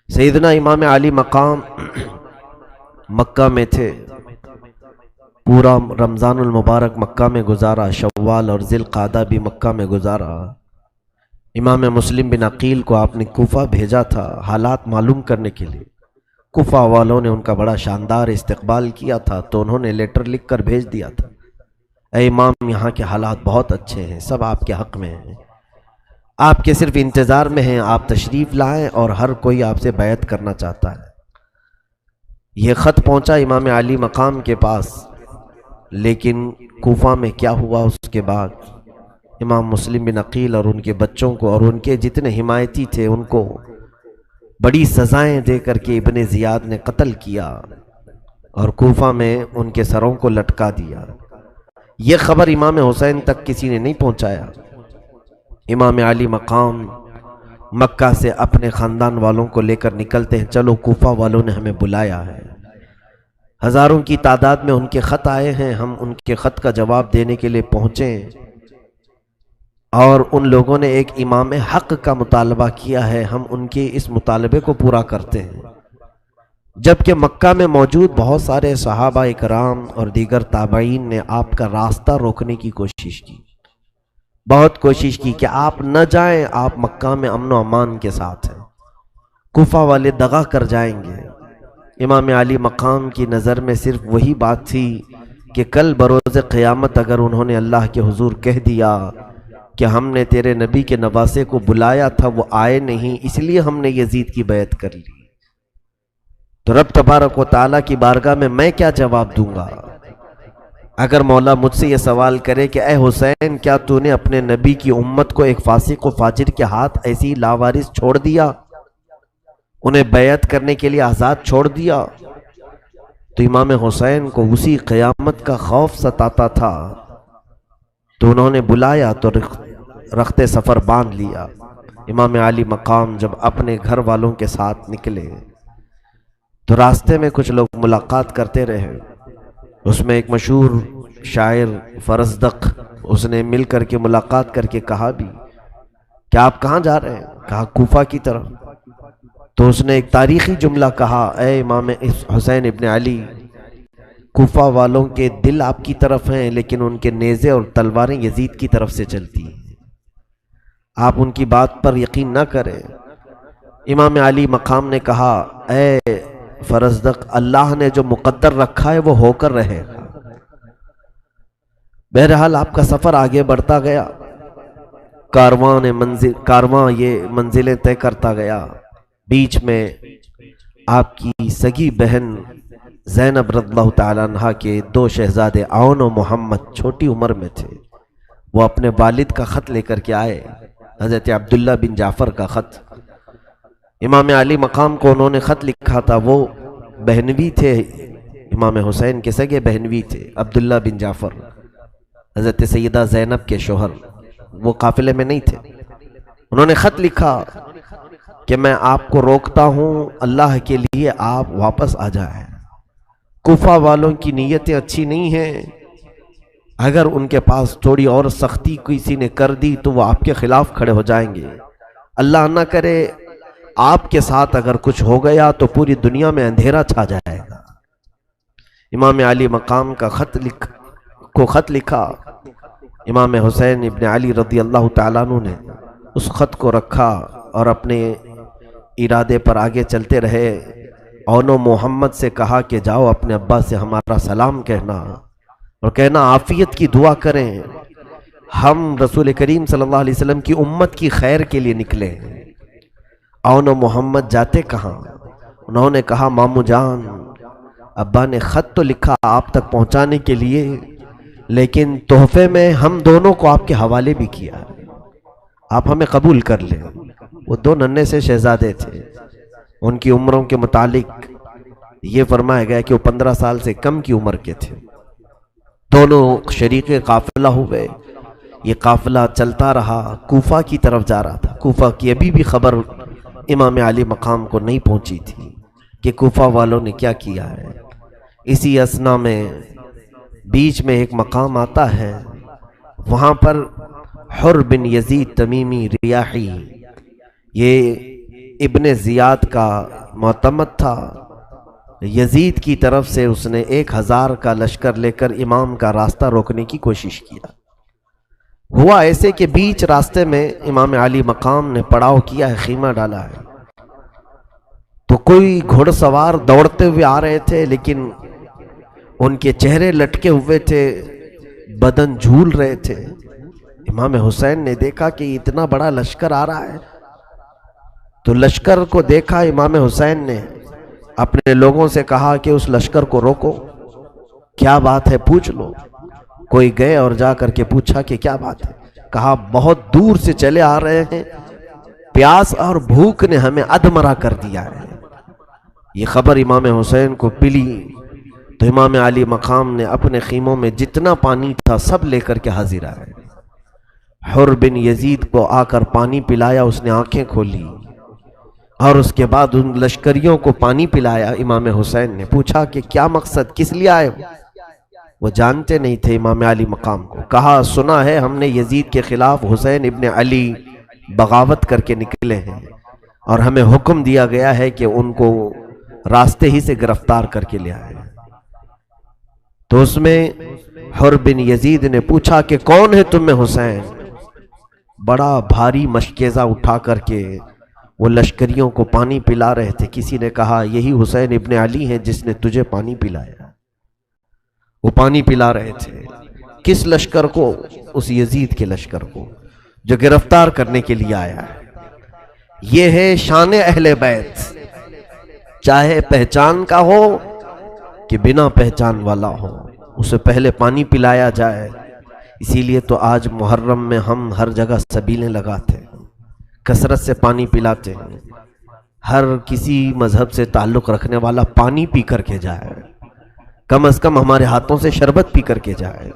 سیدنا امام علی مقام مکہ میں تھے، پورا رمضان المبارک مکہ میں گزارا، شوال اور ذی القعدہ بھی مکہ میں گزارا۔ امام مسلم بن عقیل کو آپ نے کوفہ بھیجا تھا حالات معلوم کرنے کے لیے۔ کوفہ والوں نے ان کا بڑا شاندار استقبال کیا تھا، تو انہوں نے لیٹر لکھ کر بھیج دیا تھا، اے امام یہاں کے حالات بہت اچھے ہیں، سب آپ کے حق میں ہیں، آپ کے صرف انتظار میں ہیں، آپ تشریف لائیں اور ہر کوئی آپ سے بیعت کرنا چاہتا ہے۔ یہ خط پہنچا امام علی مقام کے پاس، لیکن کوفہ میں کیا ہوا اس کے بعد؟ امام مسلم بن عقیل اور ان کے بچوں کو اور ان کے جتنے حمایتی تھے ان کو بڑی سزائیں دے کر کے ابن زیاد نے قتل کیا اور کوفہ میں ان کے سروں کو لٹکا دیا۔ یہ خبر امام حسین تک کسی نے نہیں پہنچایا۔ امام علی مقام مکہ سے اپنے خاندان والوں کو لے کر نکلتے ہیں، چلو کوفہ والوں نے ہمیں بلایا ہے، ہزاروں کی تعداد میں ان کے خط آئے ہیں، ہم ان کے خط کا جواب دینے کے لیے پہنچے اور ان لوگوں نے ایک امام حق کا مطالبہ کیا ہے، ہم ان کے اس مطالبے کو پورا کرتے ہیں۔ جبکہ مکہ میں موجود بہت سارے صحابہ اکرام اور دیگر تابعین نے آپ کا راستہ روکنے کی کوشش کی، بہت کوشش کی کہ آپ نہ جائیں، آپ مکہ میں امن و امان کے ساتھ ہیں، کوفہ والے دغا کر جائیں گے۔ امام علی مقام کی نظر میں صرف وہی بات تھی کہ کل بروز قیامت اگر انہوں نے اللہ کے حضور کہہ دیا کہ ہم نے تیرے نبی کے نواسے کو بلایا تھا، وہ آئے نہیں، اس لیے ہم نے یزید کی بیعت کر لی، تو رب تبارک و تعالیٰ کی بارگاہ میں کیا جواب دوں گا؟ اگر مولا مجھ سے یہ سوال کرے کہ اے حسین کیا تو نے اپنے نبی کی امت کو ایک فاسق و فاجر کے ہاتھ ایسی لاوارث چھوڑ دیا، انہیں بیعت کرنے کے لیے آزاد چھوڑ دیا؟ تو امام حسین کو اسی قیامت کا خوف ستاتا تھا، تو انہوں نے بلایا تو رخت سفر باندھ لیا۔ امام علی مقام جب اپنے گھر والوں کے ساتھ نکلے تو راستے میں کچھ لوگ ملاقات کرتے رہے، اس میں ایک مشہور شاعر فرزدق، اس نے مل کر کے ملاقات کر کے کہا بھی کہ آپ کہاں جا رہے ہیں؟ کہا کوفہ کی طرف۔ تو اس نے ایک تاریخی جملہ کہا، اے امام حسین ابن علی، کوفہ والوں کے دل آپ کی طرف ہیں لیکن ان کے نیزے اور تلواریں یزید کی طرف سے چلتی ہیں، آپ ان کی بات پر یقین نہ کریں۔ امام علی مقام نے کہا، اے فرزدق، اللہ نے جو مقدر رکھا ہے وہ ہو کر رہے گا۔ بہرحال آپ کا سفر آگے بڑھتا گیا، کارواں یہ منزلیں طے کرتا گیا۔ بیچ میں آپ کی سگی بہن زینب رضی اللہ تعالیٰ عنہ کے دو شہزادے عون و محمد چھوٹی عمر میں تھے، وہ اپنے والد کا خط لے کر کے آئے، حضرت عبداللہ بن جعفر کا خط۔ امام علی مقام کو انہوں نے خط لکھا تھا، وہ بہنوی تھے، امام حسین کے سگے بہنوی تھے، عبداللہ بن جعفر حضرت سیدہ زینب کے شوہر، وہ قافلے میں نہیں تھے۔ انہوں نے خط لکھا کہ میں آپ کو روکتا ہوں، اللہ کے لیے آپ واپس آ جائیں، کوفہ والوں کی نیتیں اچھی نہیں ہیں، اگر ان کے پاس تھوڑی اور سختی کسی نے کر دی تو وہ آپ کے خلاف کھڑے ہو جائیں گے، اللہ نہ کرے آپ کے ساتھ اگر کچھ ہو گیا تو پوری دنیا میں اندھیرا چھا جائے گا۔ امام علی مقام کا خط لکھا، امام حسین ابن علی رضی اللہ تعالیٰ عنہ نے اس خط کو رکھا اور اپنے ارادے پر آگے چلتے رہے۔ عون و محمد سے کہا کہ جاؤ اپنے ابا سے ہمارا سلام کہنا اور کہنا عافیت کی دعا کریں، ہم رسول کریم صلی اللہ علیہ وسلم کی امت کی خیر کے لیے نکلے۔ عون و محمد جاتے کہاں؟ انہوں نے کہا مامو جان، ابا نے خط تو لکھا آپ تک پہنچانے کے لیے، لیکن تحفے میں ہم دونوں کو آپ کے حوالے بھی کیا، آپ ہمیں قبول کر لیں۔ وہ دو ننھے سے شہزادے تھے، ان کی عمروں کے متعلق یہ فرمایا گیا کہ وہ 15 سال سے کم کی عمر کے تھے۔ دونوں شریک قافلہ ہوئے، یہ قافلہ چلتا رہا، کوفہ کی طرف جا رہا تھا۔ کوفہ کی ابھی بھی خبر امام علی مقام کو نہیں پہنچی تھی کہ کوفہ والوں نے کیا کیا ہے۔ اسی اثنا میں بیچ میں ایک مقام آتا ہے، وہاں پر حر بن یزید تمیمی ریاحی، یہ ابن زیاد کا معتمد تھا، یزید کی طرف سے اس نے 1000 کا لشکر لے کر امام کا راستہ روکنے کی کوشش کیا۔ ہوا ایسے کہ بیچ راستے میں امام علی مقام نے پڑاؤ کیا ہے، خیمہ ڈالا ہے، تو کوئی گھوڑ سوار دوڑتے ہوئے آ رہے تھے، لیکن ان کے چہرے لٹکے ہوئے تھے، بدن جھول رہے تھے۔ امام حسین نے دیکھا کہ اتنا بڑا لشکر آ رہا ہے، تو لشکر کو دیکھا امام حسین نے اپنے لوگوں سے کہا کہ اس لشکر کو روکو، کیا بات ہے پوچھ لو۔ کوئی گئے اور جا کر کے پوچھا کہ کیا بات ہے، کہا بہت دور سے چلے آ رہے ہیں، پیاس اور بھوک نے ہمیں ادمرا کر دیا ہے۔ یہ خبر امام حسین کو پلی تو امام علی مقام نے اپنے خیموں میں جتنا پانی تھا سب لے کر کے حاضر آئے۔ حر بن یزید کو آ کر پانی پلایا، اس نے آنکھیں کھولی اور اس کے بعد ان لشکریوں کو پانی پلایا۔ امام حسین نے پوچھا کہ کیا مقصد، کس لیے آئے ہو؟ وہ جانتے نہیں تھے امام علی مقام کو۔ کہا سنا ہے ہم نے یزید کے خلاف حسین ابن علی بغاوت کر کے نکلے ہیں، اور ہمیں حکم دیا گیا ہے کہ ان کو راستے ہی سے گرفتار کر کے لے آئے۔ تو اس میں حر بن یزید نے پوچھا کہ کون ہے تم میں حسین؟ بڑا بھاری مشکیزہ اٹھا کر کے وہ لشکریوں کو پانی پلا رہے تھے۔ کسی نے کہا یہی حسین ابن علی ہیں جس نے تجھے پانی پلایا۔ وہ پانی پلا رہے تھے کس لشکر کو؟ اس یزید کے لشکر کو جو گرفتار کرنے کے لیے آیا ہے۔ یہ ہے شان اہل بیت، چاہے پہچان کا ہو کہ بنا پہچان والا ہو، اسے پہلے پانی پلایا جائے۔ اسی لیے تو آج محرم میں ہم ہر جگہ سبیلیں لگاتے ہیں، کثرت سے پانی پلاتے ہیں۔ ہر کسی مذہب سے تعلق رکھنے والا پانی پی کر کے جائے، کم از کم ہمارے ہاتھوں سے شربت پی کر کے جائے۔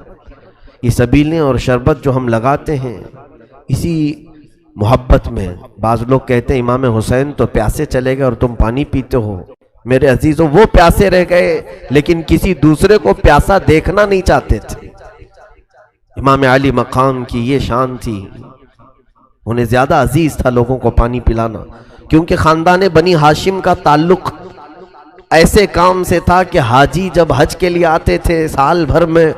یہ سبیلیں اور شربت جو ہم لگاتے ہیں اسی محبت میں، بعض لوگ کہتے ہیں امام حسین تو پیاسے چلے گئے اور تم پانی پیتے ہو۔ میرے عزیزوں، وہ پیاسے رہ گئے لیکن کسی دوسرے کو پیاسا دیکھنا نہیں چاہتے تھے۔ امام علی مقام کی یہ شان تھی، انہیں زیادہ عزیز تھا لوگوں کو پانی پلانا، کیونکہ خاندان بنی ہاشم کا تعلق ایسے کام سے تھا کہ حاجی جب حج کے لیے آتے تھے سال بھر میں،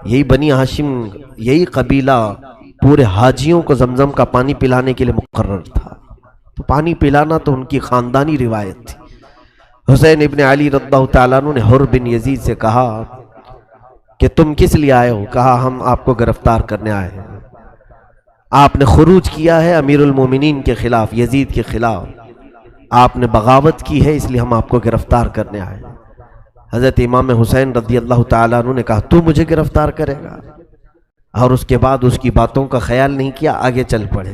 یہی بنی ہاشم، یہی قبیلہ پورے حاجیوں کو زمزم کا پانی پلانے کے لیے مقرر تھا۔ تو پانی پلانا تو ان کی خاندانی روایت تھی۔ حسین ابن علی رضی اللہ تعالیٰ عنہ نے حر بن یزید سے کہا کہ تم کس لیے آئے ہو؟ کہا ہم آپ کو گرفتار کرنے آئے ہیں، آپ نے خروج کیا ہے امیر المومنین کے خلاف، یزید کے خلاف، آپ نے بغاوت کی ہے، اس لیے ہم آپ کو گرفتار کرنے آئے ہیں۔ حضرت امام حسین رضی اللہ تعالیٰ عنہ نے کہا تو مجھے گرفتار کرے گا؟ اور اس کے بعد اس کی باتوں کا خیال نہیں کیا، آگے چل پڑے،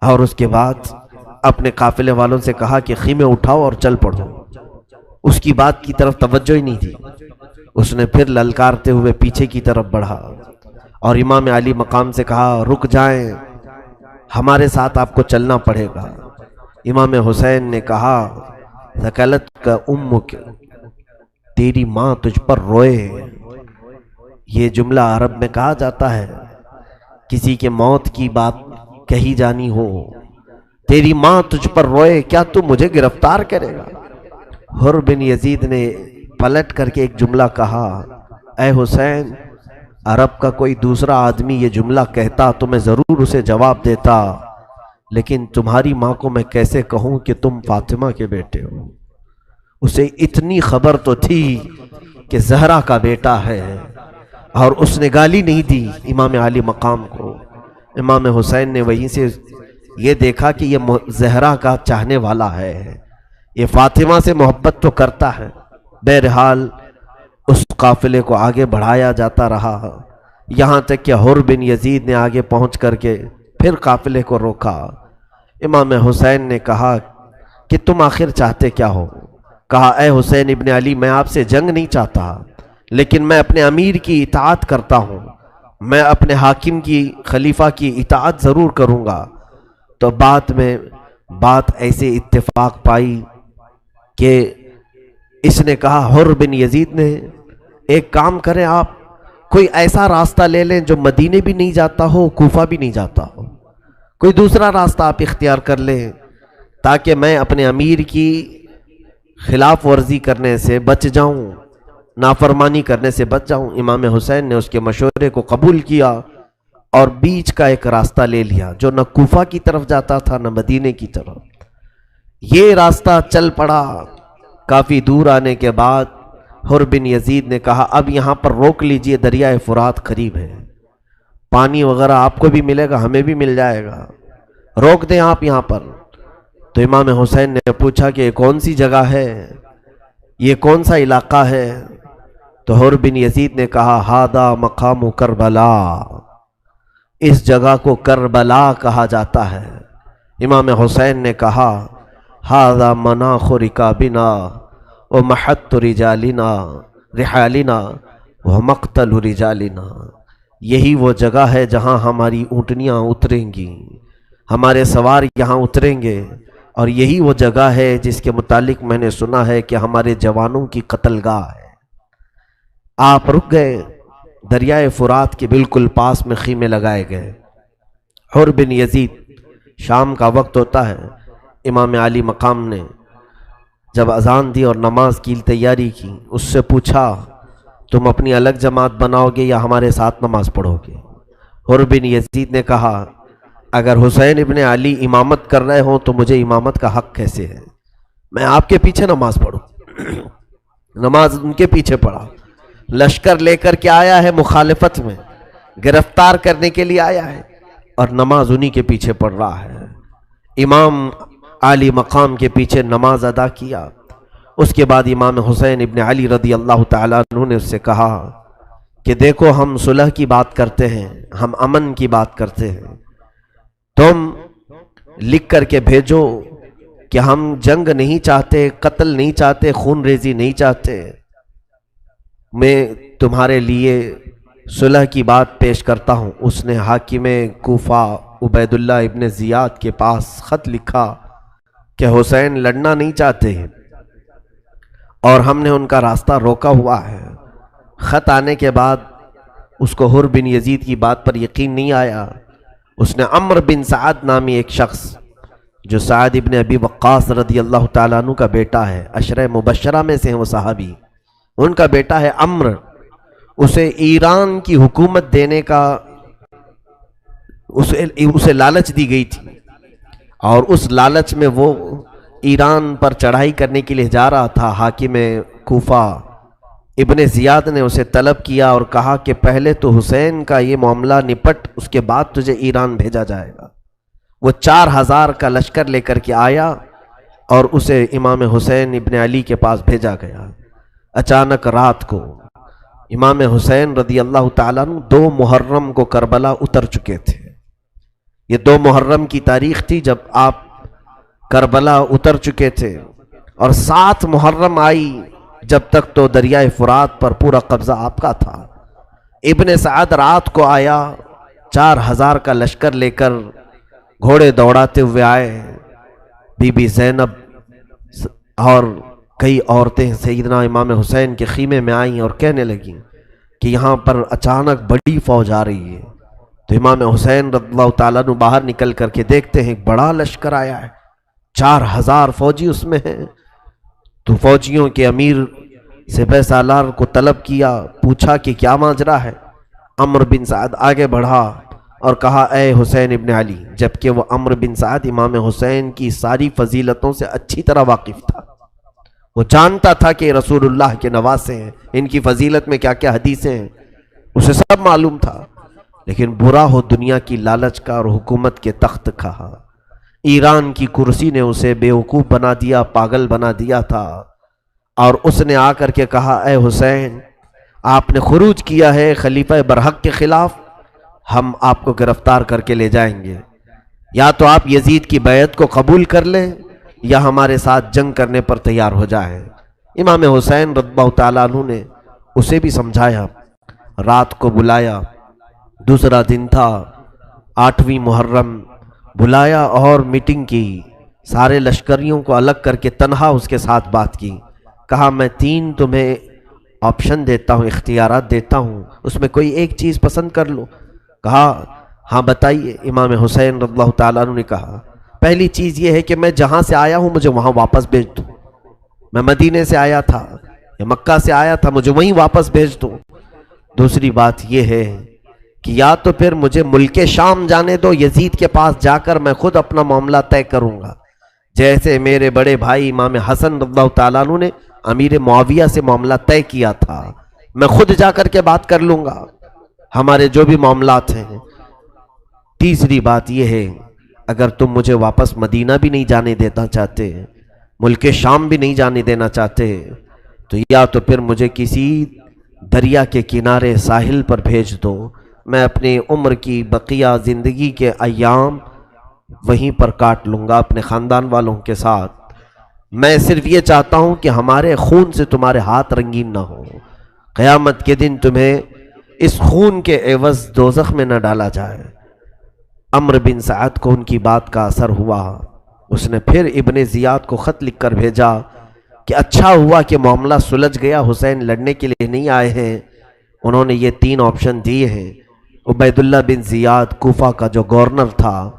اور اس کے بعد اپنے قافلے والوں سے کہا کہ خیمے اٹھاؤ اور چل پڑو۔ اس کی بات کی طرف توجہ ہی نہیں دی، اس نے پھر للکارتے ہوئے پیچھے کی طرف بڑھا اور امام علی مقام سے کہا رک جائیں، ہمارے ساتھ آپ کو چلنا پڑے گا۔ امام حسین نے کہا ثقلت کا امک، تیری ماں تجھ پر روئے۔ یہ جملہ عرب میں کہا جاتا ہے، کسی کے موت کی بات کہی جانی ہو، تیری ماں تجھ پر روئے، کیا تو مجھے گرفتار کرے گا؟ حر بن یزید نے پلٹ کر کے ایک جملہ کہا، اے حسین، عرب کا کوئی دوسرا آدمی یہ جملہ کہتا تو میں ضرور اسے جواب دیتا، لیکن تمہاری ماں کو میں کیسے کہوں کہ تم فاطمہ کے بیٹے ہو؟ اسے اتنی خبر تو تھی کہ زہرا کا بیٹا ہے، اور اس نے گالی نہیں دی امام علی مقام کو۔ امام حسین نے وہیں سے یہ دیکھا کہ یہ زہرا کا چاہنے والا ہے، یہ فاطمہ سے محبت تو کرتا ہے۔ بہرحال اس قافلے کو آگے بڑھایا جاتا رہا، یہاں تک کہ حر بن یزید نے آگے پہنچ کر کے پھر قافلے کو روکا۔ امام حسین نے کہا کہ تم آخر چاہتے کیا ہو؟ کہا اے حسین ابن علی، میں آپ سے جنگ نہیں چاہتا، لیکن میں اپنے امیر کی اطاعت کرتا ہوں، میں اپنے حاکم کی، خلیفہ کی اطاعت ضرور کروں گا۔ تو بعد میں بات ایسے اتفاق پائی کہ اس نے کہا، حر بن یزید نے، ایک کام کریں آپ، کوئی ایسا راستہ لے لیں جو مدینے بھی نہیں جاتا ہو، کوفہ بھی نہیں جاتا ہو، کوئی دوسرا راستہ آپ اختیار کر لیں تاکہ میں اپنے امیر کی خلاف ورزی کرنے سے بچ جاؤں، نافرمانی کرنے سے بچ جاؤں۔ امام حسین نے اس کے مشورے کو قبول کیا اور بیچ کا ایک راستہ لے لیا جو نہ کوفہ کی طرف جاتا تھا نہ مدینے کی طرف۔ یہ راستہ چل پڑا۔ کافی دور آنے کے بعد حر بن یزید نے کہا اب یہاں پر روک لیجئے، دریائے فرات قریب ہے، پانی وغیرہ آپ کو بھی ملے گا، ہمیں بھی مل جائے گا، روک دیں آپ یہاں پر۔ تو امام حسین نے پوچھا کہ یہ کون سی جگہ ہے، یہ کون سا علاقہ ہے؟ تو حر بن یزید نے کہا ہاذا مقام کربلا، اس جگہ کو کربلا کہا جاتا ہے۔ امام حسین نے کہا ہاذا مناخ رکابنا ومحط رجالنا رحالنا ومقتل رجالنا، یہی وہ جگہ ہے جہاں ہماری اونٹنیاں اتریں گی، ہمارے سوار یہاں اتریں گے، اور یہی وہ جگہ ہے جس کے متعلق میں نے سنا ہے کہ ہمارے جوانوں کی قتل گاہ ہے۔ آپ رک گئے، دریائے فرات کے بالکل پاس میں خیمے لگائے گئے۔ حر بن یزید، شام کا وقت ہوتا ہے، امام علی مقام نے جب اذان دی اور نماز کی تیاری کی، اس سے پوچھا تم اپنی الگ جماعت بناؤ گے یا ہمارے ساتھ نماز پڑھو گے؟ حر بن یزید نے کہا اگر حسین ابن علی امامت کر رہے ہوں تو مجھے امامت کا حق کیسے ہے؟ میں آپ کے پیچھے نماز پڑھوں۔ نماز ان کے پیچھے پڑھا، لشکر لے کر کے آیا ہے، مخالفت میں گرفتار کرنے کے لیے آیا ہے، اور نماز انہی کے پیچھے پڑھ رہا ہے۔ امام علی مقام کے پیچھے نماز ادا کیا۔ اس کے بعد امام حسین ابن علی رضی اللہ تعالیٰ عنہ نے اس سے کہا کہ دیکھو ہم صلح کی بات کرتے ہیں، ہم امن کی بات کرتے ہیں، تم لکھ کر کے بھیجو کہ ہم جنگ نہیں چاہتے، قتل نہیں چاہتے، خون ریزی نہیں چاہتے، میں تمہارے لیے صلح کی بات پیش کرتا ہوں۔ اس نے حاکم کوفہ عبید اللہ ابن زیاد کے پاس خط لکھا کہ حسین لڑنا نہیں چاہتے ہیں اور ہم نے ان کا راستہ روکا ہوا ہے۔ خط آنے کے بعد اس کو حر بن یزید کی بات پر یقین نہیں آیا۔ اس نے عمرو بن سعد نامی ایک شخص جو سعد ابن ابی وقاص رضی اللہ تعالیٰ عنہ کا بیٹا ہے، عشرہ مبشرہ میں سے ہیں وہ صحابی، ان کا بیٹا ہے عمرو، اسے ایران کی حکومت دینے کا اسے لالچ دی گئی تھی، اور اس لالچ میں وہ ایران پر چڑھائی کرنے کے لیے جا رہا تھا۔ حاکم کوفہ ابن زیاد نے اسے طلب کیا اور کہا کہ پہلے تو حسین کا یہ معاملہ نپٹ، اس کے بعد تجھے ایران بھیجا جائے گا۔ وہ 4000 کا لشکر لے کر کے آیا اور اسے امام حسین ابن علی کے پاس بھیجا گیا۔ اچانک رات کو امام حسین رضی اللہ تعالیٰ عنہ 2 محرم کو کربلا اتر چکے تھے۔ یہ 2 محرم کی تاریخ تھی جب آپ کربلا اتر چکے تھے، اور 7 محرم آئی جب تک تو دریائے فرات پر پورا قبضہ آپ کا تھا۔ ابن سعد رات کو آیا، 4000 کا لشکر لے کر گھوڑے دوڑاتے ہوئے آئے۔ بی بی زینب اور کئی عورتیں سیدنا امام حسین کے خیمے میں آئیں اور کہنے لگیں کہ یہاں پر اچانک بڑی فوج آ رہی ہے۔ تو امام حسین رضی اللہ تعالیٰ عنہ باہر نکل کر کے دیکھتے ہیں ایک بڑا لشکر آیا ہے، 4000 فوجی اس میں ہیں۔ تو فوجیوں کے امیر سپہ سالار کو طلب کیا، پوچھا کہ کیا ماجرا ہے؟ عمرو بن سعد آگے بڑھا اور کہا اے حسین ابن علی، جبکہ وہ عمرو بن سعد امام حسین کی ساری فضیلتوں سے اچھی طرح واقف تھا، وہ جانتا تھا کہ رسول اللہ کے نواسے ہیں، ان کی فضیلت میں کیا کیا حدیثیں ہیں، اسے سب معلوم تھا، لیکن برا ہو دنیا کی لالچ کا اور حکومت کے تخت کا۔ ایران کی کرسی نے اسے بیوقوف بنا دیا، پاگل بنا دیا تھا، اور اس نے آ کر کے کہا اے حسین، آپ نے خروج کیا ہے خلیفہ برحق کے خلاف، ہم آپ کو گرفتار کر کے لے جائیں گے، یا تو آپ یزید کی بیعت کو قبول کر لیں یا ہمارے ساتھ جنگ کرنے پر تیار ہو جائیں۔ امام حسین رضی اللہ تعالیٰ عنہ نے اسے بھی سمجھایا، رات کو بلایا، دوسرا دن تھا 8ویں محرم، بلایا اور میٹنگ کی، سارے لشکریوں کو الگ کر کے تنہا اس کے ساتھ بات کی، کہا میں 3 تمہیں آپشن دیتا ہوں، اختیارات دیتا ہوں، اس میں کوئی ایک چیز پسند کر لو۔ کہا ہاں بتائیے۔ امام حسین رضی اللہ تعالیٰ عنہ نے کہا پہلی چیز یہ ہے کہ میں جہاں سے آیا ہوں مجھے وہاں واپس بھیج دو. میں مدینے سے آیا تھا یا مکہ سے آیا تھا, مجھے وہیں واپس بھیج دو. دوسری بات یہ ہے کہ یا تو پھر مجھے ملک شام جانے دو, یزید کے پاس جا کر میں خود اپنا معاملہ طے کروں گا, جیسے میرے بڑے بھائی امام حسن رضی اللہ تعالیٰ عنہ نے امیر معاویہ سے معاملہ طے کیا تھا. میں خود جا کر کے بات کر لوں گا ہمارے جو بھی معاملات ہیں. تیسری بات یہ ہے اگر تم مجھے واپس مدینہ بھی نہیں جانے دینا چاہتے, ملک شام بھی نہیں جانے دینا چاہتے, تو یا تو پھر مجھے کسی دریا کے کنارے ساحل پر بھیج دو. میں اپنی عمر کی بقیہ زندگی کے ایام وہیں پر کاٹ لوں گا اپنے خاندان والوں کے ساتھ. میں صرف یہ چاہتا ہوں کہ ہمارے خون سے تمہارے ہاتھ رنگین نہ ہو, قیامت کے دن تمہیں اس خون کے عوض دوزخ میں نہ ڈالا جائے. عمرو بن سعد کو ان کی بات کا اثر ہوا. اس نے پھر ابن زیاد کو خط لکھ کر بھیجا کہ اچھا ہوا کہ معاملہ سلجھ گیا, حسین لڑنے کے لیے نہیں آئے ہیں. انہوں نے یہ 3 آپشن دیے ہیں. عبید اللہ بن زیاد کوفہ کا جو گورنر تھا,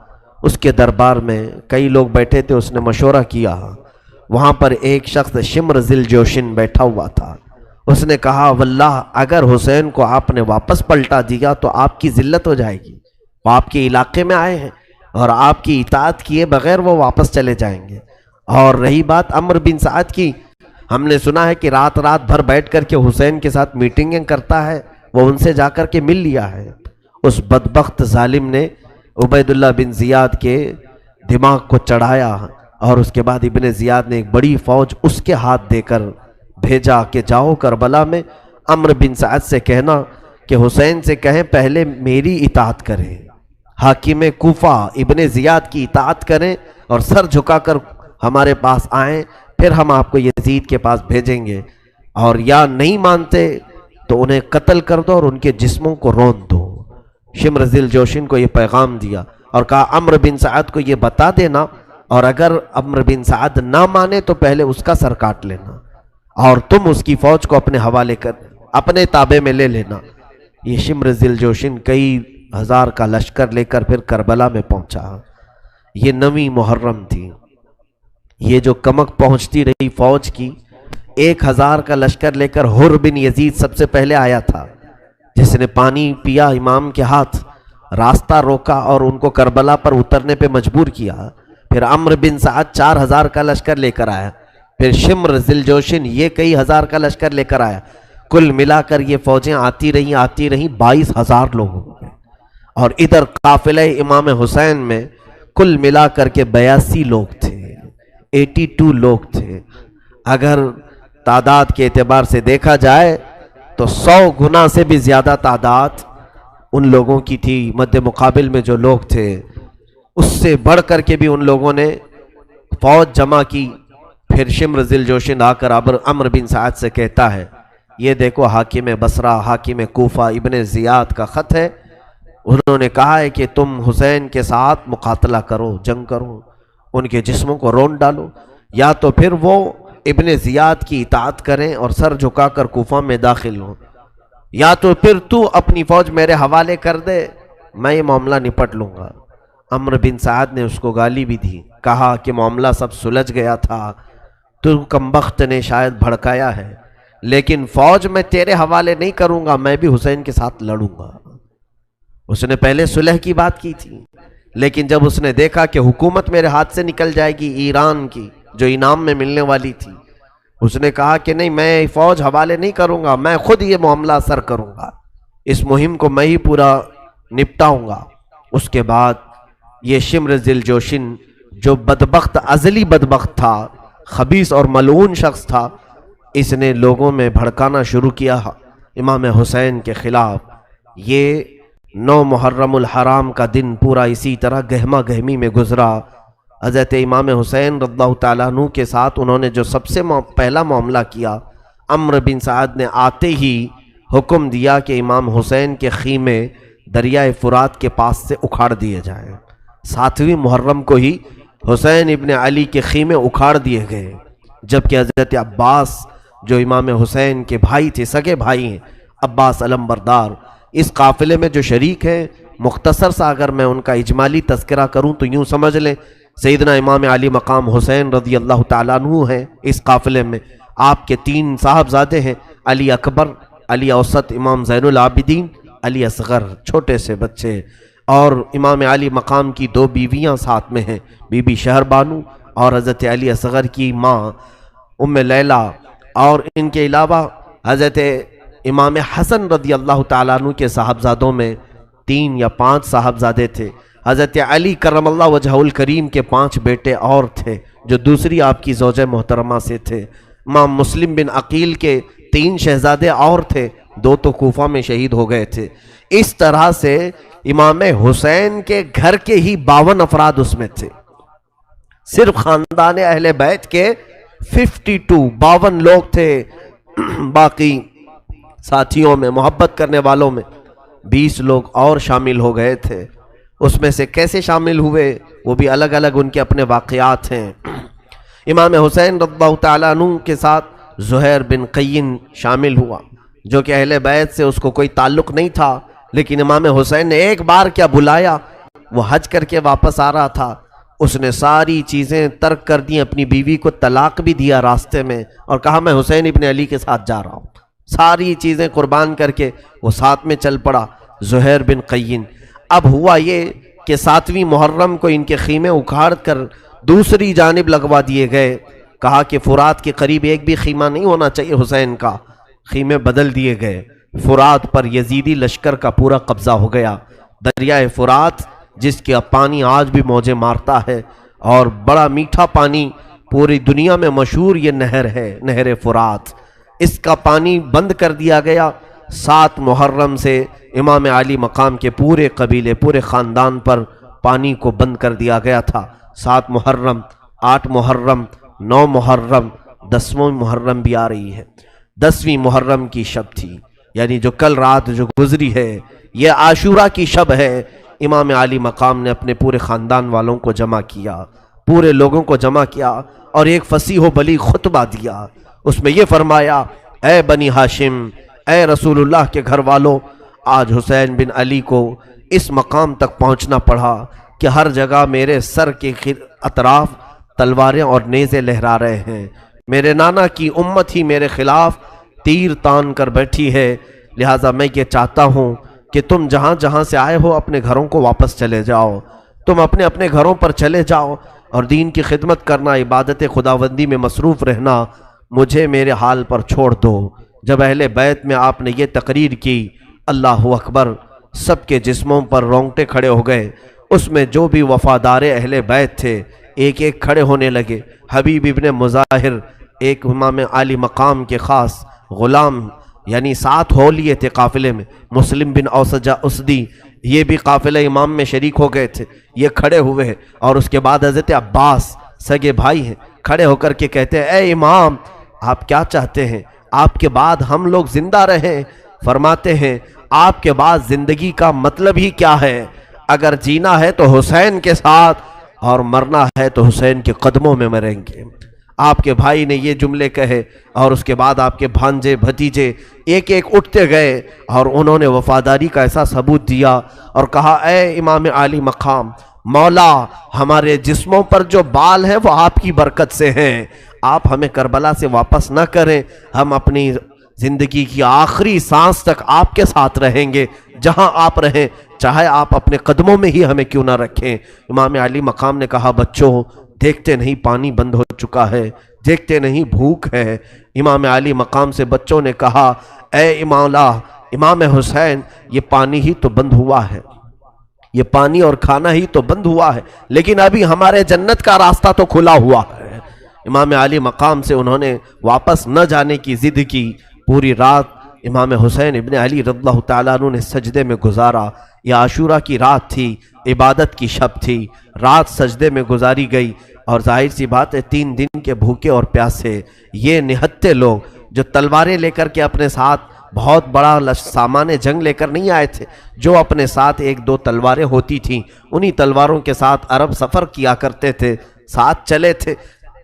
اس کے دربار میں کئی لوگ بیٹھے تھے, اس نے مشورہ کیا. وہاں پر ایک شخص شمر ذی الجوشن بیٹھا ہوا تھا. اس نے کہا واللہ اگر حسین کو آپ نے واپس پلٹا دیا تو آپ کی ذلت ہو جائے گی. وہ آپ کے علاقے میں آئے ہیں اور آپ کی اطاعت کیے بغیر وہ واپس چلے جائیں گے. اور رہی بات عمرو بن سعد کی, ہم نے سنا ہے کہ رات بھر بیٹھ کر کے حسین کے ساتھ میٹنگیں کرتا ہے, وہ ان سے جا کر کے مل لیا ہے. اس بدبخت ظالم نے عبید اللہ بن زیاد کے دماغ کو چڑھایا اور اس کے بعد ابن زیاد نے ایک بڑی فوج اس کے ہاتھ دے کر بھیجا کہ جاؤ کربلا میں عمرو بن سعد سے کہنا کہ حسین سے کہیں پہلے میری اطاعت کریں, حاکم کوفہ ابن زیاد کی اطاعت کریں اور سر جھکا کر ہمارے پاس آئیں, پھر ہم آپ کو یزید کے پاس بھیجیں گے. اور یا نہیں مانتے تو انہیں قتل کر دو اور ان کے جسموں کو رون دو. شمر ذی الجوشن کو یہ پیغام دیا اور کہا عمرو بن سعد کو یہ بتا دینا, اور اگر عمرو بن سعد نہ مانے تو پہلے اس کا سر کاٹ لینا اور تم اس کی فوج کو اپنے حوالے کر اپنے تابع میں لے لینا. یہ شمر ذی الجوشن کئی ہزار کا لشکر لے کر پھر کربلا میں پہنچا. یہ 9ویں محرم تھی. یہ جو کمک پہنچتی رہی فوج کی, 1000 کا لشکر لے کر حر بن یزید سب سے پہلے آیا تھا, جس نے پانی پیا امام کے ہاتھ, راستہ روکا اور ان کو کربلا پر اترنے پہ مجبور کیا. پھر عمرو بن سعد 4000 کا لشکر لے کر آیا. پھر شمر ذی الجوشن یہ کئی ہزار کا لشکر لے کر آیا. کل ملا کر یہ فوجیں آتی رہیں 22,000 لوگ ہو گئے. اور ادھر قافلہ امام حسین میں کل ملا کر کے 82 لوگ تھے, 82 لوگ تھے. اگر تعداد کے اعتبار سے دیکھا جائے تو 100 گنا سے بھی زیادہ تعداد ان لوگوں کی تھی. مد مقابل میں جو لوگ تھے اس سے بڑھ کر کے بھی ان لوگوں نے فوج جمع کی. پھر شمر ذی الجوشن آ کر عمرو بن سعد سے کہتا ہے یہ دیکھو حاکم بصرہ حاکم کوفہ ابن زیاد کا خط ہے, انہوں نے کہا ہے کہ تم حسین کے ساتھ مقاتلہ کرو, جنگ کرو, ان کے جسموں کو رون ڈالو, یا تو پھر وہ ابن زیاد کی اطاعت کریں اور سر جھکا کر کوفہ میں داخل ہوں, یا تو پھر تو اپنی فوج میرے حوالے کر دے, میں یہ معاملہ نپٹ لوں گا. عمرو بن سعد نے اس کو گالی بھی دی, کہا کہ معاملہ سب سلجھ گیا تھا, تو کمبخت نے شاید بھڑکایا ہے, لیکن فوج میں تیرے حوالے نہیں کروں گا, میں بھی حسین کے ساتھ لڑوں گا. اس نے پہلے صلح کی بات کی تھی, لیکن جب اس نے دیکھا کہ حکومت میرے ہاتھ سے نکل جائے گی ایران کی جو انعام میں ملنے والی تھی, اس نے کہا کہ نہیں میں فوج حوالے نہیں کروں گا, میں خود یہ معاملہ سر کروں گا, اس مہم کو میں ہی پورا نپٹاؤں گا. اس کے بعد یہ شمر ذی الجوشن جو بدبخت ازلی بدبخت تھا, خبیث اور ملعون شخص تھا, اس نے لوگوں میں بھڑکانا شروع کیا امام حسین کے خلاف. یہ 9 محرم الحرام کا دن پورا اسی طرح گہما گہمی میں گزرا. حضرت امام حسین رضی اللہ تعالیٰ عنہ کے ساتھ انہوں نے جو سب سے پہلا معاملہ کیا, عمرو بن سعد نے آتے ہی حکم دیا کہ امام حسین کے خیمے دریائے فرات کے پاس سے اکھاڑ دیے جائیں. 7ویں محرم کو ہی حسین ابن علی کے خیمے اکھاڑ دیے گئے, جبکہ حضرت عباس جو امام حسین کے بھائی تھے, سگے بھائی ہیں, عباس علمبردار, اس قافلے میں جو شریک ہیں, مختصر سا اگر میں ان کا اجمالی تذکرہ کروں تو یوں سمجھ لیں سیدنا امام علی مقام حسین رضی اللہ تعالیٰ عنہ ہیں اس قافلے میں۔ آپ کے 3 صاحبزادے ہیں، علی اکبر، علی اوسط، امام زین العابدین، علی اصغر، چھوٹے سے بچے، اور امام علی مقام کی 2 بیویاں ساتھ میں ہیں، بی بی شہر بانو اور حضرت علی اصغر کی ماں ام لیلہ، اور ان کے علاوہ حضرت امام حسن رضی اللہ تعالیٰ عنہ کے صاحبزادوں میں 3 یا 5 صاحبزادے تھے۔ حضرت علی کرم اللہ وجہہ الکریم کے 5 بیٹے اور تھے جو دوسری آپ کی زوجہ محترمہ سے تھے۔ امام مسلم بن عقیل کے 3 شہزادے اور تھے، 2 تو کوفہ میں شہید ہو گئے تھے۔ اس طرح سے امام حسین کے گھر کے ہی 52 افراد اس میں تھے، صرف خاندان اہل بیت کے 52 لوگ تھے۔ باقی ساتھیوں میں، محبت کرنے والوں میں 20 لوگ اور شامل ہو گئے تھے۔ اس میں سے کیسے شامل ہوئے وہ بھی الگ الگ ان کے اپنے واقعات ہیں۔ امام حسین رضی اللہ تعالیٰ عنہ کے ساتھ زہیر بن قین شامل ہوا، جو کہ اہل بیت سے اس کو کوئی تعلق نہیں تھا، لیکن امام حسین نے ایک بار کیا بلایا، وہ حج کر کے واپس آ رہا تھا، اس نے ساری چیزیں ترک کر دی، اپنی بیوی کو طلاق بھی دیا راستے میں، اور کہا میں حسین ابن علی کے ساتھ جا رہا ہوں۔ ساری چیزیں قربان کر کے وہ ساتھ میں چل پڑا، زہیر بن قین۔ اب ہوا یہ کہ 7ویں محرم کو ان کے خیمے اکھاڑ کر دوسری جانب لگوا دیے گئے۔ کہا کہ فرات کے قریب ایک بھی خیمہ نہیں ہونا چاہیے حسین کا، خیمے بدل دیے گئے۔ فرات پر یزیدی لشکر کا پورا قبضہ ہو گیا۔ دریائے فرات جس کے پانی آج بھی موجیں مارتا ہے، اور بڑا میٹھا پانی، پوری دنیا میں مشہور یہ نہر ہے، نہر فرات، اس کا پانی بند کر دیا گیا۔ 7 محرم سے امام علی مقام کے پورے قبیلے، پورے خاندان پر پانی کو بند کر دیا گیا تھا۔ 7 محرم، 8 محرم، 9 محرم، 10واں محرم بھی آ رہی ہے۔ 10ویں محرم کی شب تھی، یعنی جو کل رات جو گزری ہے، یہ عاشورہ کی شب ہے۔ امام علی مقام نے اپنے پورے خاندان والوں کو جمع کیا، پورے لوگوں کو جمع کیا، اور ایک فصیح و بلیغ خطبہ دیا۔ اس میں یہ فرمایا، اے بنی ہاشم، اے رسول اللہ کے گھر والوں، آج حسین بن علی کو اس مقام تک پہنچنا پڑا کہ ہر جگہ میرے سر کے اطراف تلواریں اور نیزے لہرا رہے ہیں۔ میرے نانا کی امت ہی میرے خلاف تیر تان کر بیٹھی ہے، لہٰذا میں یہ چاہتا ہوں کہ تم جہاں جہاں سے آئے ہو اپنے گھروں کو واپس چلے جاؤ، تم اپنے اپنے گھروں پر چلے جاؤ، اور دین کی خدمت کرنا، عبادت خداوندی میں مصروف رہنا، مجھے میرے حال پر چھوڑ دو۔ جب اہل بیت میں آپ نے یہ تقریر کی، اللہ اکبر، سب کے جسموں پر رونگٹے کھڑے ہو گئے۔ اس میں جو بھی وفادار اہل بیت تھے ایک ایک کھڑے ہونے لگے۔ حبیب ابن مظاہر، ایک امام علی مقام کے خاص غلام، یعنی 7 ہو لیے تھے قافلے میں، مسلم بن اوسجہ اسدی، یہ بھی قافلہ امام میں شریک ہو گئے تھے، یہ کھڑے ہوئے، اور اس کے بعد حضرت عباس سگے بھائی ہیں، کھڑے ہو کر کے کہتے ہیں، اے امام، آپ کیا چاہتے ہیں؟ آپ کے بعد ہم لوگ زندہ رہیں؟ فرماتے ہیں، آپ کے بعد زندگی کا مطلب ہی کیا ہے؟ اگر جینا ہے تو حسین کے ساتھ، اور مرنا ہے تو حسین کے قدموں میں مریں گے۔ آپ کے بھائی نے یہ جملے کہے، اور اس کے بعد آپ کے بھانجے بھتیجے ایک ایک اٹھتے گئے، اور انہوں نے وفاداری کا ایسا ثبوت دیا، اور کہا، اے امام علی مقام، مولا، ہمارے جسموں پر جو بال ہیں وہ آپ کی برکت سے ہیں، آپ ہمیں کربلا سے واپس نہ کریں، ہم اپنی زندگی کی آخری سانس تک آپ کے ساتھ رہیں گے، جہاں آپ رہیں، چاہے آپ اپنے قدموں میں ہی ہمیں کیوں نہ رکھیں۔ امام علی مقام نے کہا، بچوں، دیکھتے نہیں پانی بند ہو چکا ہے، دیکھتے نہیں بھوک ہے۔ امام علی مقام سے بچوں نے کہا، اے مولا، امام حسین، یہ پانی ہی تو بند ہوا ہے، یہ پانی اور کھانا ہی تو بند ہوا ہے، لیکن ابھی ہمارے جنت کا راستہ تو کھلا ہوا ہے۔ امام علی مقام سے انہوں نے واپس نہ جانے کی ضد کی۔ پوری رات امام حسین ابن علی رضی اللہ تعالیٰ عنہ نے سجدے میں گزارا۔ یہ عاشورہ کی رات تھی، عبادت کی شب تھی، رات سجدے میں گزاری گئی، اور ظاہر سی بات ہے 3 دن کے بھوکے اور پیاسے یہ نہتے لوگ جو تلواریں لے کر کے اپنے ساتھ بہت بڑا سامان جنگ لے کر نہیں آئے تھے، جو اپنے ساتھ 1-2 تلواریں ہوتی تھیں، انہی تلواروں کے ساتھ عرب سفر کیا کرتے تھے، ساتھ چلے تھے۔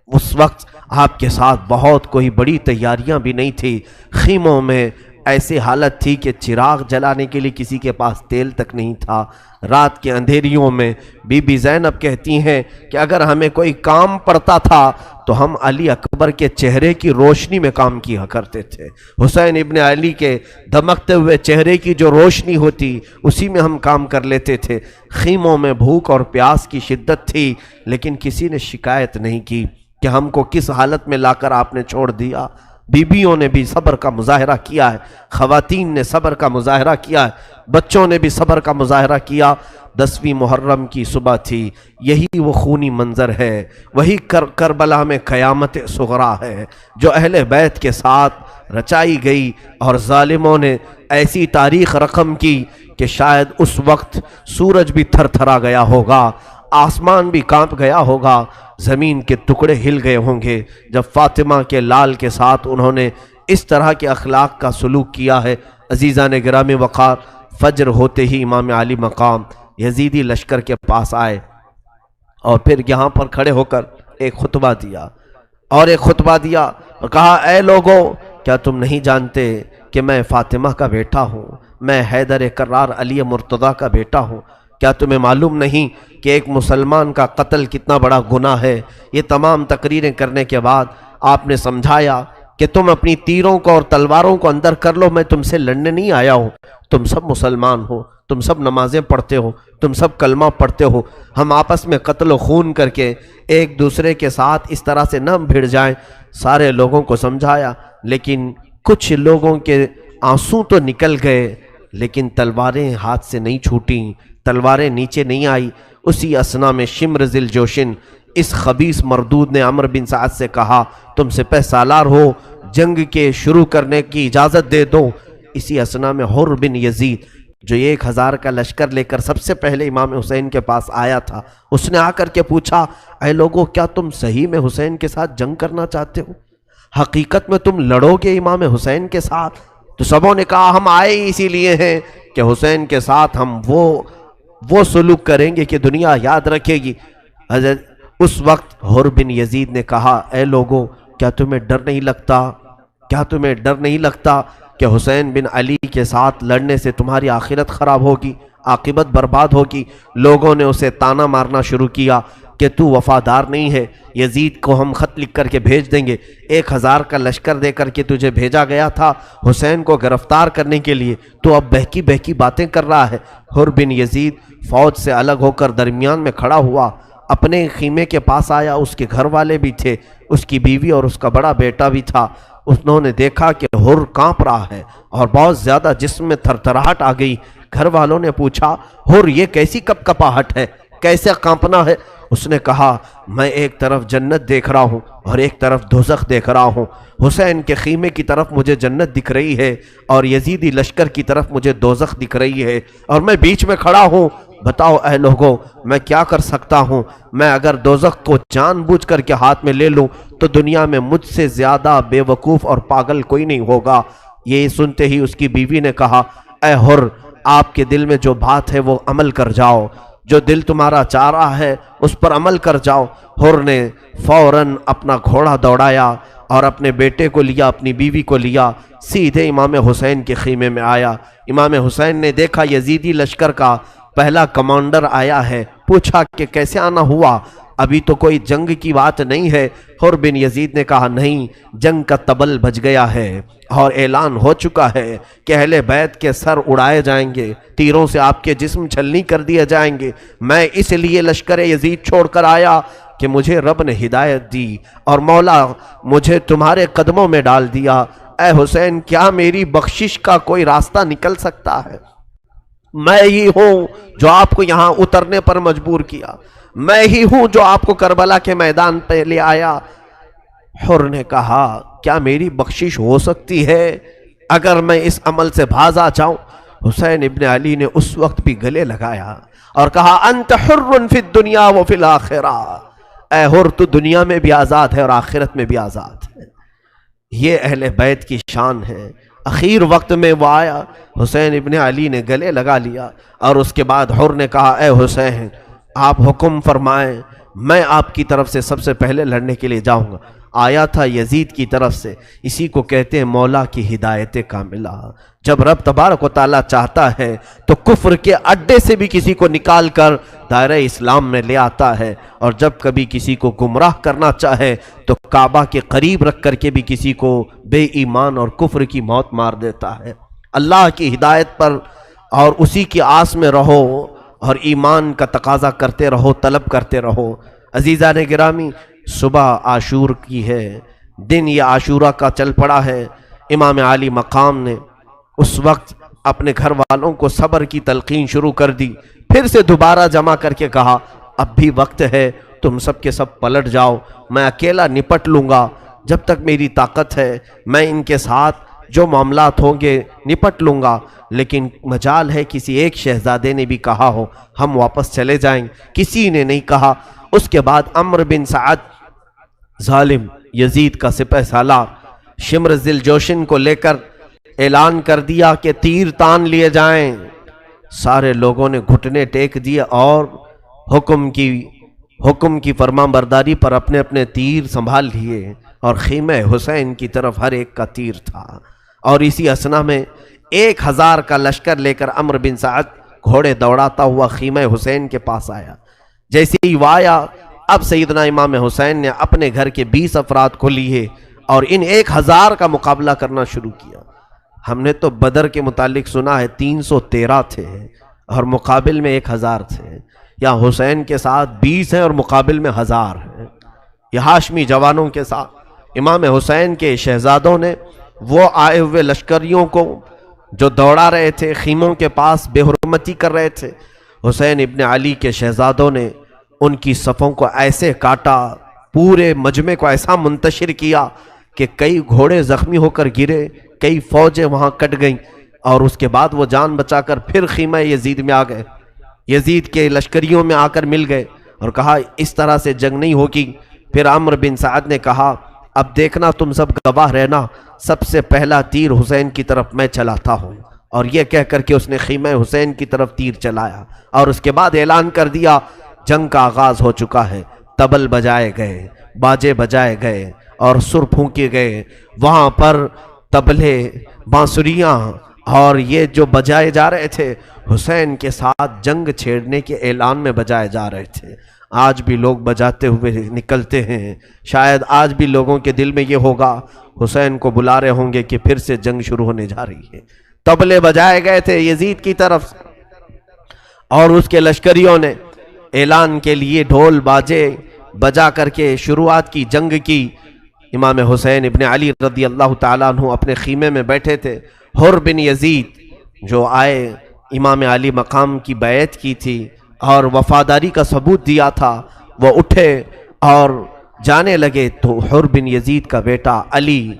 اس وقت آپ کے ساتھ بہت کوئی بڑی تیاریاں بھی نہیں تھی، خیموں میں ایسی حالت تھی کہ چراغ جلانے کے لیے کسی کے پاس تیل تک نہیں تھا۔ رات کے اندھیریوں میں بی بی زینب کہتی ہیں کہ اگر ہمیں کوئی کام پڑتا تھا تو ہم علی اکبر کے چہرے کی روشنی میں کام کیا کرتے تھے۔ حسین ابن علی کے دمکتے ہوئے چہرے کی جو روشنی ہوتی اسی میں ہم کام کر لیتے تھے۔ خیموں میں بھوک اور پیاس کی شدت تھی، لیکن کسی نے شکایت نہیں کی کہ ہم کو کس حالت میں لا کر آپ نے چھوڑ دیا۔ بیویوں نے بھی صبر کا مظاہرہ کیا ہے، خواتین نے صبر کا مظاہرہ کیا ہے، بچوں نے بھی صبر کا مظاہرہ کیا۔ 10ویں محرم کی صبح تھی، یہی وہ خونی منظر ہے، وہی کربلا میں قیامت صغریٰ ہے جو اہل بیت کے ساتھ رچائی گئی، اور ظالموں نے ایسی تاریخ رقم کی کہ شاید اس وقت سورج بھی تھر تھرا گیا ہوگا، آسمان بھی کانپ گیا ہوگا، زمین کے ٹکڑے ہل گئے ہوں گے جب فاطمہ کے لال کے ساتھ انہوں نے اس طرح کے اخلاق کا سلوک کیا ہے۔ عزیزان گرامی وقار، فجر ہوتے ہی امام علی مقام یزیدی لشکر کے پاس آئے اور پھر یہاں پر کھڑے ہو کر ایک خطبہ دیا اور کہا، اے لوگو، کیا تم نہیں جانتے کہ میں فاطمہ کا بیٹا ہوں، میں حیدر کرار علی مرتضیٰ کا بیٹا ہوں؟ کیا تمہیں معلوم نہیں کہ ایک مسلمان کا قتل کتنا بڑا گناہ ہے؟ یہ تمام تقریریں کرنے کے بعد آپ نے سمجھایا کہ تم اپنی تیروں کو اور تلواروں کو اندر کر لو، میں تم سے لڑنے نہیں آیا ہوں، تم سب مسلمان ہو، تم سب نمازیں پڑھتے ہو، تم سب کلمہ پڑھتے ہو، ہم آپس میں قتل و خون کر کے ایک دوسرے کے ساتھ اس طرح سے نہ بھڑ جائیں۔ سارے لوگوں کو سمجھایا، لیکن کچھ لوگوں کے آنسو تو نکل گئے، لیکن تلواریں ہاتھ سے نہیں چھوٹیں، تلواریں نیچے نہیں آئی۔ اسی اسنا میں شمر ذی الجوشن، اس خبیث مردود نے عمرو بن سعد سے کہا، تم سپہ سالار ہو، جنگ کے شروع کرنے کی اجازت دے دو۔ اسی اسنا میں حر بن یزید، جو 1000 کا لشکر لے کر سب سے پہلے امام حسین کے پاس آیا تھا، اس نے آ کر کے پوچھا، اے لوگو، کیا تم صحیح میں حسین کے ساتھ جنگ کرنا چاہتے ہو؟ حقیقت میں تم لڑو گے امام حسین کے ساتھ؟ تو سبوں نے کہا، ہم آئے اسی لیے ہیں کہ حسین کے ساتھ ہم وہ سلوک کریں گے کہ دنیا یاد رکھے گی۔ حضرت اس وقت حر بن یزید نے کہا، اے لوگو، کیا تمہیں ڈر نہیں لگتا کہ حسین بن علی کے ساتھ لڑنے سے تمہاری آخرت خراب ہوگی، عاقبت برباد ہوگی؟ لوگوں نے اسے تانا مارنا شروع کیا کہ تو وفادار نہیں ہے، یزید کو ہم خط لکھ کر کے بھیج دیں گے، 1000 کا لشکر دے کر کے تجھے بھیجا گیا تھا حسین کو گرفتار کرنے کے لیے، تو اب بہکی باتیں کر رہا ہے۔ حر بن یزید فوج سے الگ ہو کر درمیان میں کھڑا ہوا، اپنے خیمے کے پاس آیا، اس کے گھر والے بھی تھے، اس کی بیوی اور اس کا بڑا بیٹا بھی تھا۔ انہوں نے دیکھا کہ حر کانپ رہا ہے اور بہت زیادہ جسم میں تھرتھراہٹ آ گئی۔ گھر والوں نے پوچھا، حر، یہ کیسی کپکپاہٹ ہے، کیسے کانپنا ہے؟ اس نے کہا، میں ایک طرف جنت دیکھ رہا ہوں اور ایک طرف دوزخ دیکھ رہا ہوں۔ حسین کے خیمے کی طرف مجھے جنت دکھ رہی ہے اور یزیدی لشکر کی طرف مجھے دوزخ دکھ رہی ہے، اور میں بیچ میں کھڑا ہوں۔ بتاؤ اے لوگوں، میں کیا کر سکتا ہوں؟ میں اگر دوزخ کو جان بوجھ کر کے ہاتھ میں لے لوں تو دنیا میں مجھ سے زیادہ بے وقوف اور پاگل کوئی نہیں ہوگا۔ یہ سنتے ہی اس کی بیوی نے کہا، اے حر، آپ کے دل میں جو بات ہے وہ عمل کر جاؤ، جو دل تمہارا چاہ رہا ہے اس پر عمل کر جاؤ۔ حر نے فوراً اپنا گھوڑا دوڑایا اور اپنے بیٹے کو لیا، اپنی بیوی کو لیا، سیدھے امام حسین کے خیمے میں آیا۔ امام حسین نے دیکھا یزیدی لشکر کا پہلا کمانڈر آیا ہے، پوچھا کہ کیسے آنا ہوا، ابھی تو کوئی جنگ کی بات نہیں ہے۔ حر بن یزید نے کہا، نہیں، جنگ کا طبل بج گیا ہے اور اعلان ہو چکا ہے کہ اہل بیت کے سر اڑائے جائیں گے، تیروں سے آپ کے جسم چھلنی کر دیے جائیں گے۔ میں اس لیے لشکر یزید چھوڑ کر آیا کہ مجھے رب نے ہدایت دی اور مولا مجھے تمہارے قدموں میں ڈال دیا۔ اے حسین، کیا میری بخشش کا کوئی راستہ نکل سکتا ہے؟ میں ہی ہوں جو آپ کو یہاں اترنے پر مجبور کیا، میں ہی ہوں جو آپ کو کربلا کے میدان پہ لے آیا۔ حر نے کہا، کیا میری بخشش ہو سکتی ہے اگر میں اس عمل سے باز آ جاؤں؟ حسین ابن علی نے اس وقت بھی گلے لگایا اور کہا، انت حر فی الدنیا و فی الاخرہ، اے حر، تو دنیا میں بھی آزاد ہے اور آخرت میں بھی آزاد ہے۔ یہ اہل بیت کی شان ہے۔ اخیر وقت میں وہ آیا، حسین ابن علی نے گلے لگا لیا اور اس کے بعد حر نے کہا، اے حسین، آپ حکم فرمائیں، میں آپ کی طرف سے سب سے پہلے لڑنے کے لیے جاؤں گا۔ آیا تھا یزید کی طرف سے، اسی کو کہتے ہیں مولا کی ہدایت کاملہ۔ جب رب تبارک و تعالیٰ چاہتا ہے تو کفر کے اڈے سے بھی کسی کو نکال کر دائرہ اسلام میں لے آتا ہے، اور جب کبھی کسی کو گمراہ کرنا چاہے تو کعبہ کے قریب رکھ کر کے بھی کسی کو بے ایمان اور کفر کی موت مار دیتا ہے۔ اللہ کی ہدایت پر اور اسی کی آس میں رہو اور ایمان کا تقاضا کرتے رہو، طلب کرتے رہو۔ عزیزان گرامی، صبح عاشور کی ہے، دن یہ عاشورہ کا چل پڑا ہے۔ امام عالی مقام نے اس وقت اپنے گھر والوں کو صبر کی تلقین شروع کر دی، پھر سے دوبارہ جمع کر کے کہا اب بھی وقت ہے، تم سب کے سب پلٹ جاؤ، میں اکیلا نپٹ لوں گا، جب تک میری طاقت ہے میں ان کے ساتھ جو معاملات ہوں گے نپٹ لوں گا، لیکن مجال ہے کسی ایک شہزادے نے بھی کہا ہو ہم واپس چلے جائیں، کسی نے نہیں کہا۔ اس کے بعد عمرو بن سعد ظالم یزید کا سپہ سالار شمر ذی الجوشن کو لے کر اعلان کر دیا کہ تیر تان لیے جائیں۔ سارے لوگوں نے گھٹنے ٹیک دیے اور حکم کی فرما برداری پر اپنے اپنے تیر سنبھال لیے، اور خیمہ حسین کی طرف ہر ایک کا تیر تھا۔ اور اسی اسنا میں 1000 کا لشکر لے کر عمرو بن سعد گھوڑے دوڑاتا ہوا خیمہ حسین کے پاس آیا۔ جیسے ہی وہ آیا، اب سیدنا امام حسین نے اپنے گھر کے 20 افراد کو لیے اور ان 1000 کا مقابلہ کرنا شروع کیا۔ ہم نے تو بدر کے متعلق سنا ہے 313 تھے اور مقابل میں 1000 تھے، یا حسین کے ساتھ 20 ہیں اور مقابل میں 1000 ہیں۔ یہ ہاشمی جوانوں کے ساتھ امام حسین کے شہزادوں نے وہ آئے ہوئے لشکریوں کو جو دوڑا رہے تھے، خیموں کے پاس بے حرمتی کر رہے تھے، حسین ابن علی کے شہزادوں نے ان کی صفوں کو ایسے کاٹا، پورے مجمع کو ایسا منتشر کیا کہ کئی گھوڑے زخمی ہو کر گرے، کئی فوجیں وہاں کٹ گئیں، اور اس کے بعد وہ جان بچا کر پھر خیمہ یزید میں آ گئے، یزید کے لشکریوں میں آ کر مل گئے اور کہا اس طرح سے جنگ نہیں ہوگی۔ پھر عمرو بن سعد نے کہا اب دیکھنا تم سب گواہ رہنا، سب سے پہلا تیر حسین کی طرف میں چلاتا ہوں، اور یہ کہہ کر کے اس نے خیمہ حسین کی طرف تیر چلایا، اور اس کے بعد اعلان کر دیا جنگ کا آغاز ہو چکا ہے۔ طبل بجائے گئے، باجے بجائے گئے اور سر پھونکے گئے، وہاں پر طبلے، بانسریاں اور یہ جو بجائے جا رہے تھے حسین کے ساتھ جنگ چھیڑنے کے اعلان میں بجائے جا رہے تھے۔ آج بھی لوگ بجاتے ہوئے نکلتے ہیں، شاید آج بھی لوگوں کے دل میں یہ ہوگا حسین کو بلا رہے ہوں گے کہ پھر سے جنگ شروع ہونے جا رہی ہے۔ طبلے بجائے گئے تھے یزید کی طرف، اور اس کے لشکریوں نے اعلان کے لیے ڈھول باجے بجا کر کے شروعات کی جنگ کی۔ امام حسین ابن علی رضی اللہ تعالیٰ عنہ اپنے خیمے میں بیٹھے تھے، حر بن یزید جو آئے امام علی مقام کی بیعت کی تھی اور وفاداری کا ثبوت دیا تھا، وہ اٹھے اور جانے لگے تو حر بن یزید کا بیٹا علی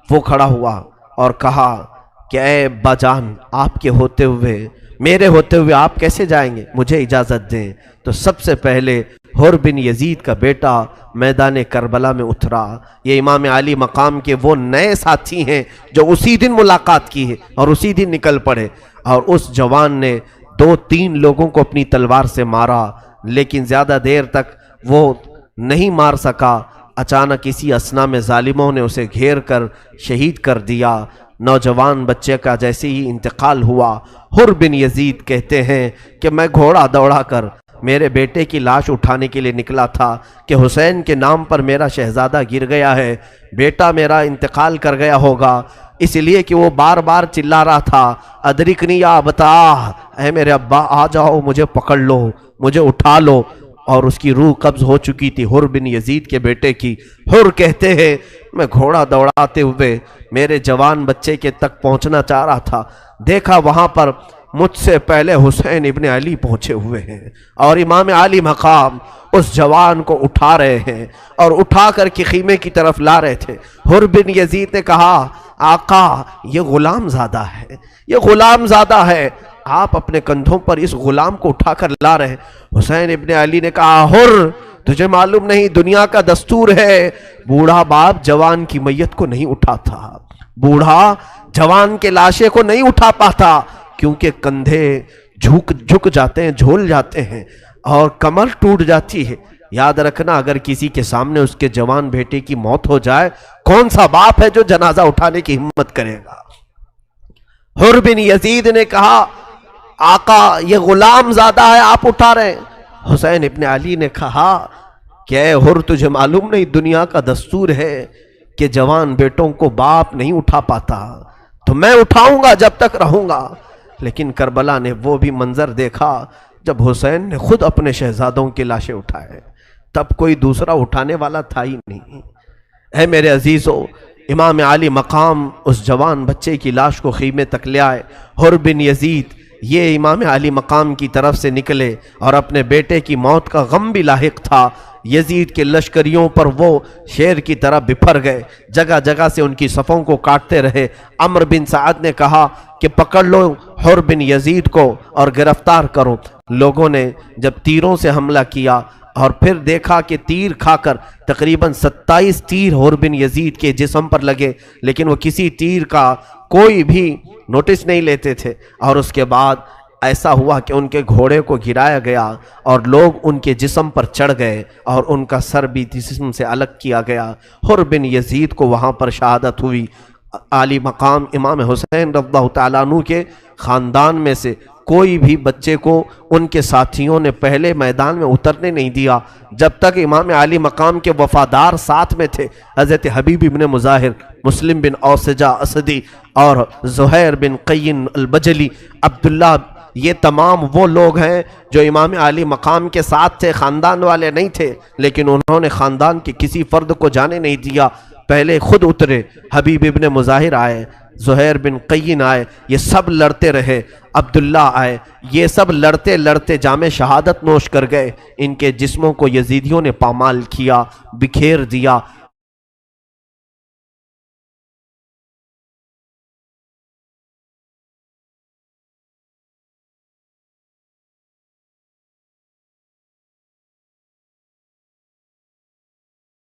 وہ کھڑا ہوا اور کہا کہ اے ابا جان، آپ کے ہوتے ہوئے، میرے ہوتے ہوئے آپ کیسے جائیں گے، مجھے اجازت دیں۔ تو سب سے پہلے حر بن یزید کا بیٹا میدان کربلا میں اترا۔ یہ امام علی مقام کے وہ نئے ساتھی ہیں جو اسی دن ملاقات کی ہے اور اسی دن نکل پڑے، اور اس جوان نے 2-3 لوگوں کو اپنی تلوار سے مارا، لیکن زیادہ دیر تک وہ نہیں مار سکا۔ اچانک اسی اسنا میں ظالموں نے اسے گھیر کر شہید کر دیا۔ نوجوان بچے کا جیسے ہی انتقال ہوا، حر بن یزید کہتے ہیں کہ میں گھوڑا دوڑا کر میرے بیٹے کی لاش اٹھانے کے لیے نکلا تھا کہ حسین کے نام پر میرا شہزادہ گر گیا ہے، بیٹا میرا انتقال کر گیا ہوگا، اس لیے کہ وہ بار بار چلا رہا تھا ادرکنی یا ابتا، اے میرے ابا آ جاؤ، مجھے پکڑ لو، مجھے اٹھا لو، اور اس کی روح قبض ہو چکی تھی حر بن یزید کے بیٹے کی۔ حر کہتے ہیں میں گھوڑا دوڑاتے ہوئے میرے جوان بچے کے تک پہنچنا چاہ رہا تھا، دیکھا وہاں پر مجھ سے پہلے حسین ابن علی پہنچے ہوئے ہیں اور امام علی مقام اس جوان کو اٹھا رہے ہیں اور اٹھا کر کے خیمے کی طرف لا رہے تھے۔ حر بن یزید نے کہا آقا یہ غلام زادہ ہے، یہ غلام زادہ ہے، آپ اپنے کندھوں پر اس غلام کو اٹھا کر لا رہے ہیں۔ حسین ابن علی نے کہا حر تجھے معلوم نہیں دنیا کا دستور ہے بوڑھا باپ جوان کی میت کو نہیں اٹھاتا، بوڑھا جوان کے لاشے کو نہیں اٹھا پاتا کیونکہ کندھے جھک جاتے ہیں، جھول جاتے ہیں اور کمر ٹوٹ جاتی ہے، یاد رکھنا اگر کسی کے سامنے اس کے جوان بیٹے کی موت ہو جائے، کون سا باپ ہے جو جنازہ اٹھانے کی ہمت کرے گا؟ حر بن یزید نے کہا آقا یہ غلام زادہ ہے، آپ اٹھا رہے ہیں۔ حسین ابن علی نے کہا کہ اے حر تجھے معلوم نہیں دنیا کا دستور ہے کہ جوان بیٹوں کو باپ نہیں اٹھا پاتا، تو میں اٹھاؤں گا جب تک رہوں گا۔ لیکن کربلا نے وہ بھی منظر دیکھا جب حسین نے خود اپنے شہزادوں کی لاشیں اٹھائے، تب کوئی دوسرا اٹھانے والا تھا ہی نہیں۔ اے میرے عزیزو، امام علی مقام اس جوان بچے کی لاش کو خیمے تک لے آئے۔ حر بن یزید یہ امام علی مقام کی طرف سے نکلے اور اپنے بیٹے کی موت کا غم بھی لاحق تھا۔ یزید کے لشکریوں پر وہ شیر کی طرح بپھر گئے، جگہ جگہ سے ان کی صفوں کو کاٹتے رہے۔ عمر بن سعد نے کہا کہ پکڑ لو حر بن یزید کو اور گرفتار کرو۔ لوگوں نے جب تیروں سے حملہ کیا اور پھر دیکھا کہ تیر کھا کر تقریباً 27 تیر حر بن یزید کے جسم پر لگے، لیکن وہ کسی تیر کا کوئی بھی نوٹس نہیں لیتے تھے، اور اس کے بعد ایسا ہوا کہ ان کے گھوڑے کو گرایا گیا اور لوگ ان کے جسم پر چڑھ گئے اور ان کا سر بھی جسم سے الگ کیا گیا۔ حر بن یزید کو وہاں پر شہادت ہوئی۔ عالی مقام امام حسین رضی اللہ تعالیٰ عنہ کے خاندان میں سے کوئی بھی بچے کو ان کے ساتھیوں نے پہلے میدان میں اترنے نہیں دیا جب تک امام علی مقام کے وفادار ساتھ میں تھے۔ حضرت حبیب ابن مظاہر، مسلم بن اوسجہ اسدی اور زہیر بن قین البجلی، عبداللہ، یہ تمام وہ لوگ ہیں جو امام علی مقام کے ساتھ تھے، خاندان والے نہیں تھے، لیکن انہوں نے خاندان کے کسی فرد کو جانے نہیں دیا، پہلے خود اترے۔ حبیب ابن مظاہر آئے، زہیر بن قین آئے، یہ سب لڑتے رہے، عبداللہ آئے، یہ سب لڑتے لڑتے جام شہادت نوش کر گئے۔ ان کے جسموں کو یزیدیوں نے پامال کیا، بکھیر دیا۔